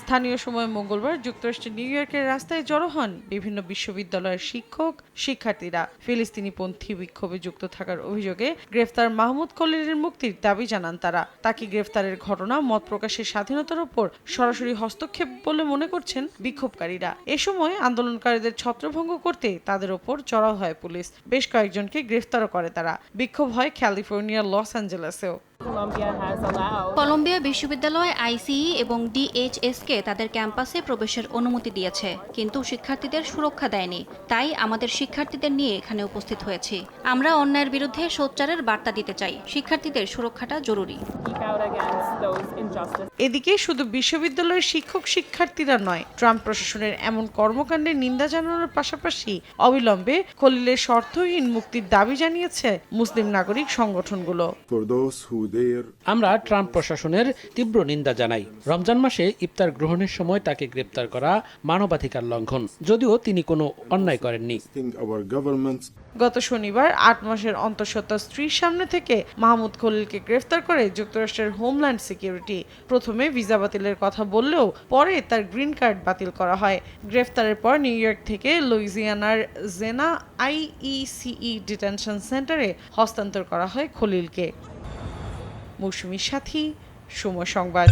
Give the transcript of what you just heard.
স্থানীয় সময় মঙ্গলবার যুক্তরাষ্ট্রের নিউ ইয়র্কের রাস্তায় জড়ো হন বিভিন্ন বিশ্ববিদ্যালয়ের শিক্ষক শিক্ষার্থীরা ফিলিস্তিনিপন্থী বিক্ষোভে যুক্ত থাকার অভিযোগে গ্রেফতার মাহমুদ খলিলের মুক্তির দাবি জানান তারা। তাকে গ্রেফতারের ঘটনা মত প্রকাশের স্বাধীনতার উপর সরাসরি হস্তক্ষেপ বলে মনে করছেন বিক্ষোভকারীরা। এ সময় আন্দোলনকারীদের ছত্রভঙ্গ করতে তাদের ওপর চড়াও হয় পুলিশ। বেশ কয়েকজনকে গ্রেফতারও করে তারা। বিক্ষোভ হয় ক্যালিফোর্নিয়ার লস অ্যাঞ্জেলেসেও। কলম্বিয়া বিশ্ববিদ্যালয় আইসিই এবং ডিএইচএসকে তাদের ক্যাম্পাসে প্রবেশের অনুমতি দিয়েছে, কিন্তু শিক্ষার্থীদের সুরক্ষা দেয়নি। তাই আমাদের শিক্ষার্থীদের নিয়ে এখানে উপস্থিত হয়েছি। আমরা অন্যায়ের বিরুদ্ধে সোচ্চারের বার্তা দিতে চাই। শিক্ষার্থীদের সুরক্ষাটা জরুরি। এদিকে শুধু বিশ্ববিদ্যালয়ের শিক্ষক শিক্ষার্থীরা নয়, ট্রাম্প প্রশাসনের এমন কর্মকাণ্ডের নিন্দা জানানোর পাশাপাশি অবিলম্বে খলিলের শর্তহীন মুক্তির দাবি জানিয়েছে মুসলিম নাগরিক সংগঠনগুলো। আমরা ট্রাম্প প্রশাসনের তীব্র নিন্দা জানাই। রমজান মাসে ইফতার গ্রহণের সময় তাকে গ্রেপ্তার করা মানবাধিকার লঙ্ঘন, যদিও তিনি কোনো অন্যায় করেননি। গত শনিবার ৮ মাসের অন্তঃসত্ত্বা স্ত্রীর সামনে থেকে মাহমুদ খলিলকে গ্রেফতার করে যুক্তরাষ্ট্রের হোমল্যান্ড সিকিউরিটি। প্রথমে ভিসা বাতিলের কথা বললেও পরে তার গ্রিন কার্ড বাতিল করা হয়। গ্রেফতারের পর নিউ ইয়র্ক থেকে লুইজিয়ানার জেনা আইইসিই ডিটেনশন সেন্টারে হস্তান্তর করা হয় খলিলকে। মৌসুমীর সাথী, সময় সংবাদ।